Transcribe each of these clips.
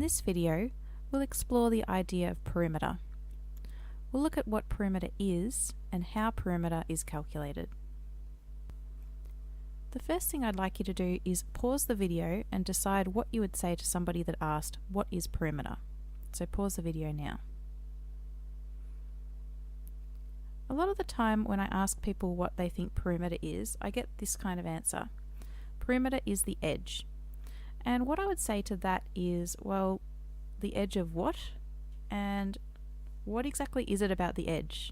this video, we'll explore the idea of perimeter. We'll look at what perimeter is and how perimeter is calculated. The first thing I'd like you to do is pause the video and decide what you would say to somebody that asked, "What is perimeter?" So pause the video now. A lot of the time when I ask people what they think perimeter is, I get this kind of answer. Perimeter is the edge. And what I would say to that is, well, the edge of what? And what exactly is it about the edge?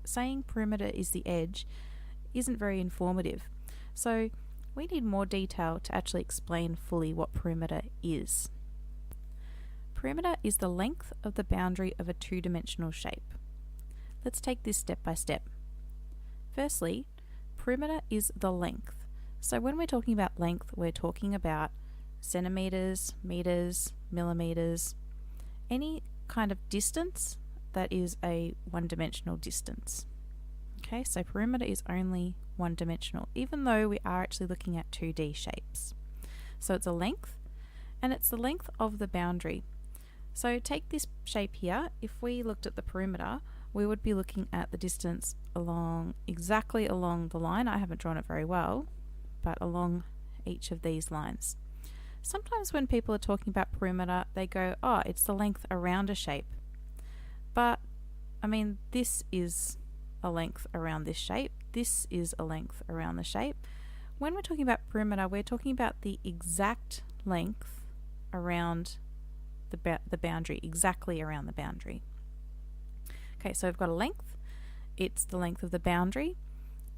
Saying perimeter is the edge isn't very informative. So we need more detail to actually explain fully what perimeter is. Perimeter is the length of the boundary of a two-dimensional shape. Let's take this step by step. Firstly, perimeter is the length. So when we're talking about length, we're talking about centimeters, meters, millimeters, any kind of distance that is a one-dimensional distance. Okay, so perimeter is only one-dimensional, even though we are actually looking at 2D shapes. So it's a length, and it's the length of the boundary. So take this shape here. If we looked at the perimeter, we would be looking at the distance exactly along the line. I haven't drawn it very well, but along each of these lines. Sometimes when people are talking about perimeter, they go, oh, it's the length around a shape. But, I mean, this is a length around this shape. This is a length around the shape. When we're talking about perimeter, we're talking about the exact length around the boundary, exactly around the boundary. Okay, so we've got a length. It's the length of the boundary,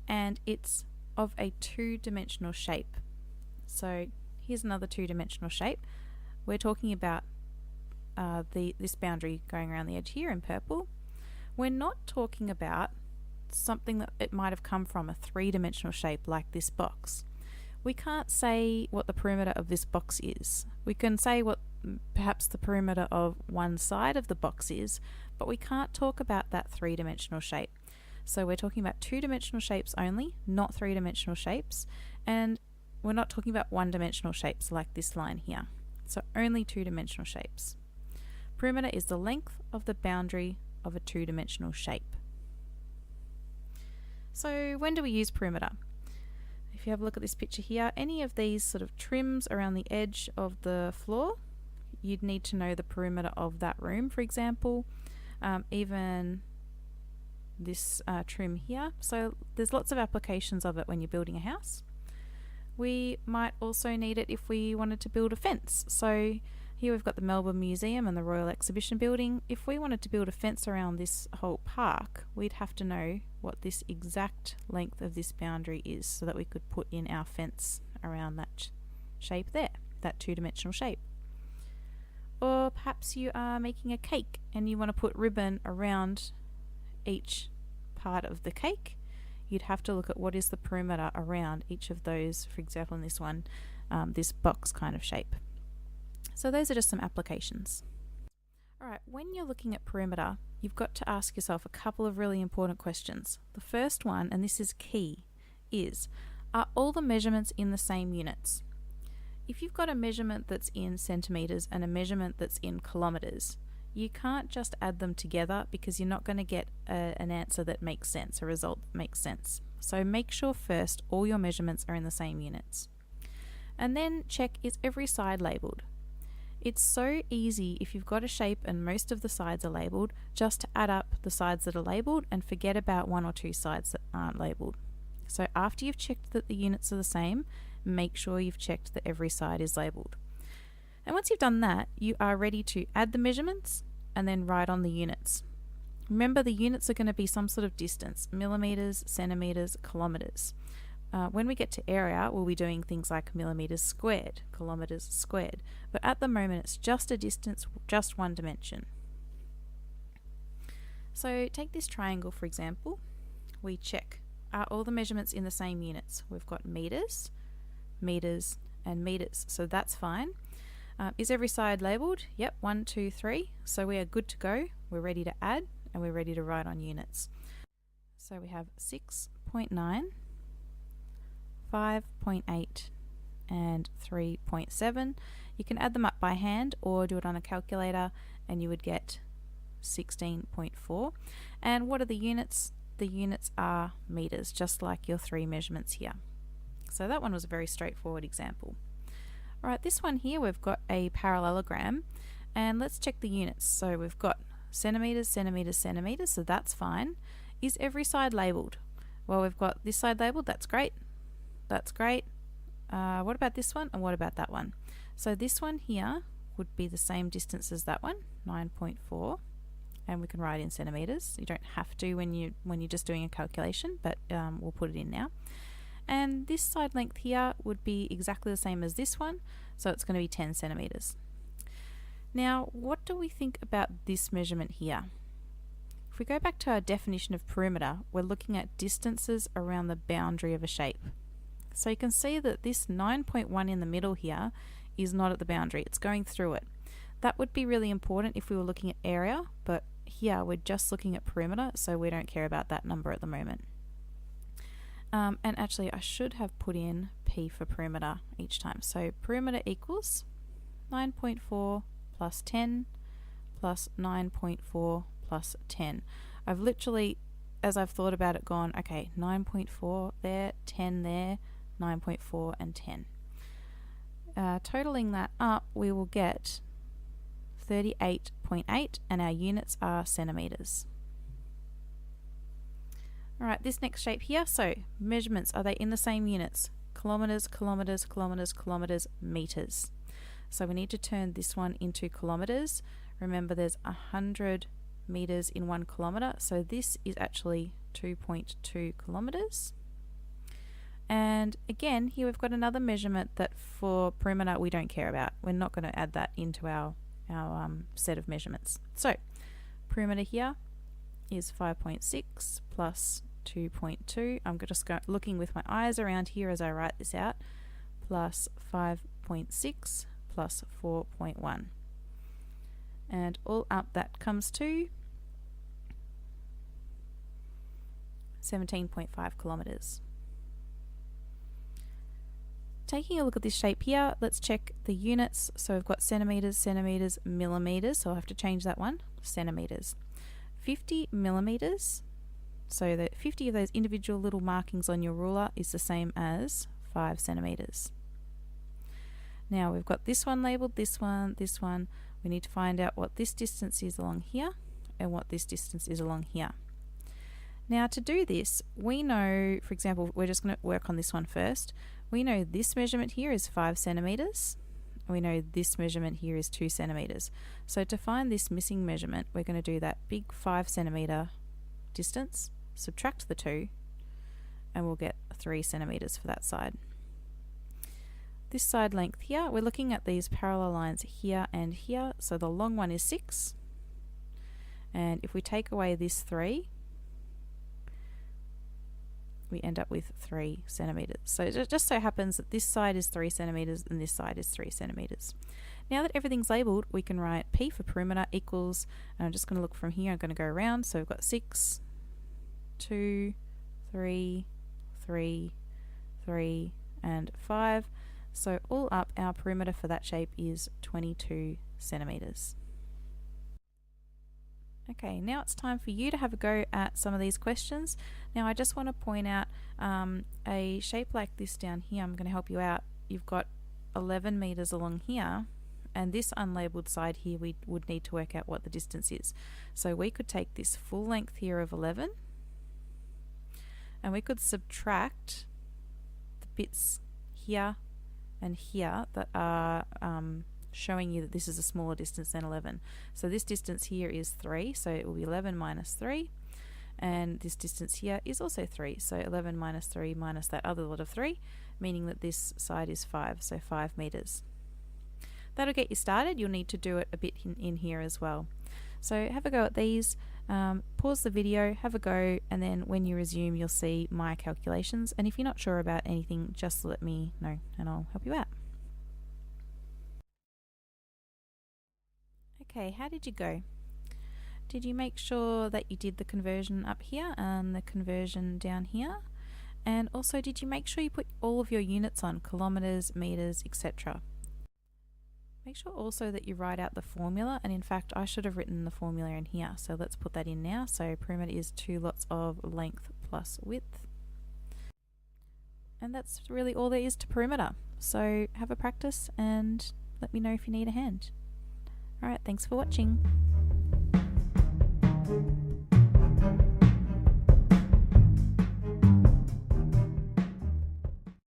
and it's of a two-dimensional shape. So here's another two-dimensional shape. We're talking about this boundary going around the edge here in purple. We're not talking about something that it might have come from, a three-dimensional shape like this box. We can't say what the perimeter of this box is. We can say what perhaps the perimeter of one side of the box is, but we can't talk about that three-dimensional shape. So we're talking about two-dimensional shapes only, not three-dimensional shapes, and we're not talking about one-dimensional shapes like this line here. So only two-dimensional shapes. Perimeter is the length of the boundary of a two-dimensional shape. So when do we use perimeter? If you have a look at this picture here, any of these sort of trims around the edge of the floor, you'd need to know the perimeter of that room, for example. Even this trim here. So there's lots of applications of it when you're building a house. We might also need it if we wanted to build a fence. So here we've got the Melbourne Museum and the Royal Exhibition Building. If we wanted to build a fence around this whole park, we'd have to know what this exact length of this boundary is so that we could put in our fence around that shape there, that two-dimensional shape. Or perhaps you are making a cake and you want to put ribbon around each part of the cake. You'd have to look at what is the perimeter around each of those, for example in this one, this box kind of shape. So those are just some applications. Alright, when you're looking at perimeter, you've got to ask yourself a couple of really important questions. The first one, and this is key, is, are all the measurements in the same units? If you've got a measurement that's in centimeters and a measurement that's in kilometers, you can't just add them together because you're not going to get an answer that makes sense, a result that makes sense. So make sure first all your measurements are in the same units. And then check, is every side labelled? It's so easy if you've got a shape and most of the sides are labelled, just to add up the sides that are labelled and forget about one or two sides that aren't labelled. So after you've checked that the units are the same, make sure you've checked that every side is labelled. And once you've done that, you are ready to add the measurements and then write on the units. Remember, the units are going to be some sort of distance, millimeters, centimeters, kilometers. When we get to area, we'll be doing things like millimeters squared, kilometers squared. But at the moment, it's just a distance, just one dimension. So take this triangle, for example. We check, are all the measurements in the same units? We've got meters, meters, and meters. So that's fine. Is every side labelled? Yep, 1, 2, 3. So we are good to go. We're ready to add and we're ready to write on units. So we have 6.9, 5.8 and 3.7. You can add them up by hand or do it on a calculator and you would get 16.4. And what are the units? The units are meters, just like your 3 measurements here. So that one was a very straightforward example. Alright, this one here we've got a parallelogram, and let's check the units. So we've got centimeters, centimeters, centimeters, so that's fine. Is every side labelled? Well, we've got this side labelled, that's great. That's great. What about this one, and what about that one? So this one here would be the same distance as that one, 9.4, and we can write in centimeters. You don't have to when you're just doing a calculation, but we'll put it in now. And this side length here would be exactly the same as this one, so it's going to be 10 centimeters. Now, what do we think about this measurement here? If we go back to our definition of perimeter, we're looking at distances around the boundary of a shape. So you can see that this 9.1 in the middle here is not at the boundary, it's going through it. That would be really important if we were looking at area, but here we're just looking at perimeter, so we don't care about that number at the moment. And actually I should have put in P for perimeter each time. So perimeter equals 9.4 plus 10 plus 9.4 plus 10. I've literally, as I've thought about it, gone, okay, 9.4 there, 10 there, 9.4 and 10. Totaling that up, we will get 38.8, and our units are centimeters. Alright, this next shape here, so measurements, are they in the same units? Kilometers, kilometers, kilometers, kilometers, meters. So we need to turn this one into kilometers. Remember, there's 100 meters in 1 kilometer, so this is actually 2.2 kilometers. And again, here we've got another measurement that for perimeter we don't care about. We're not going to add that into our set of measurements. So perimeter here is 5.6 plus 2.2. I'm just looking with my eyes around here as I write this out, plus 5.6 plus 4.1. And all up that comes to 17.5 kilometers. Taking a look at this shape here, let's check the units. So we've got centimeters, centimeters, millimeters, so I'll have to change that one, centimeters. 50 millimeters, so that 50 of those individual little markings on your ruler is the same as 5 centimeters. Now we've got this one labelled, this one, this one. We need to find out what this distance is along here and what this distance is along here. Now to do this, we know, for example, we're just going to work on this one first. We know this measurement here is 5 centimeters. We know this measurement here is 2 centimeters. So to find this missing measurement, we're going to do that big 5 centimeter distance, subtract the 2, and we'll get 3 centimeters for that side. This side length here, we're looking at these parallel lines here and here. So the long one is 6. And if we take away this 3, we end up with 3 centimeters. So it just so happens that this side is 3 centimeters and this side is 3 centimeters. Now that everything's labelled, we can write P for perimeter equals, and I'm just going to look from here, I'm going to go around, so we've got 6, 2, 3, 3, 3, and 5. So all up, our perimeter for that shape is 22 centimeters. Okay, now it's time for you to have a go at some of these questions. Now I just want to point out a shape like this down here. I'm going to help you out. You've got 11 meters along here, and this unlabeled side here we would need to work out what the distance is. So we could take this full length here of 11 and we could subtract the bits here and here that are showing you that this is a smaller distance than 11. So this distance here is 3, so it will be 11 minus 3, and this distance here is also 3, so 11 minus 3 minus that other lot of 3, meaning that this side is 5, so 5 meters. That'll get you started. You'll need to do it a bit in here as well. So have a go at these, pause the video, have a go, and then when you resume you'll see my calculations, and if you're not sure about anything, just let me know and I'll help you out. Okay, how did you go? Did you make sure that you did the conversion up here and the conversion down here? And also, did you make sure you put all of your units on, kilometers, meters, etc.? Make sure also that you write out the formula, and in fact I should have written the formula in here, so let's put that in now. So perimeter is 2 lots of length plus width. And that's really all there is to perimeter. So have a practice and let me know if you need a hand. Alright, thanks for watching.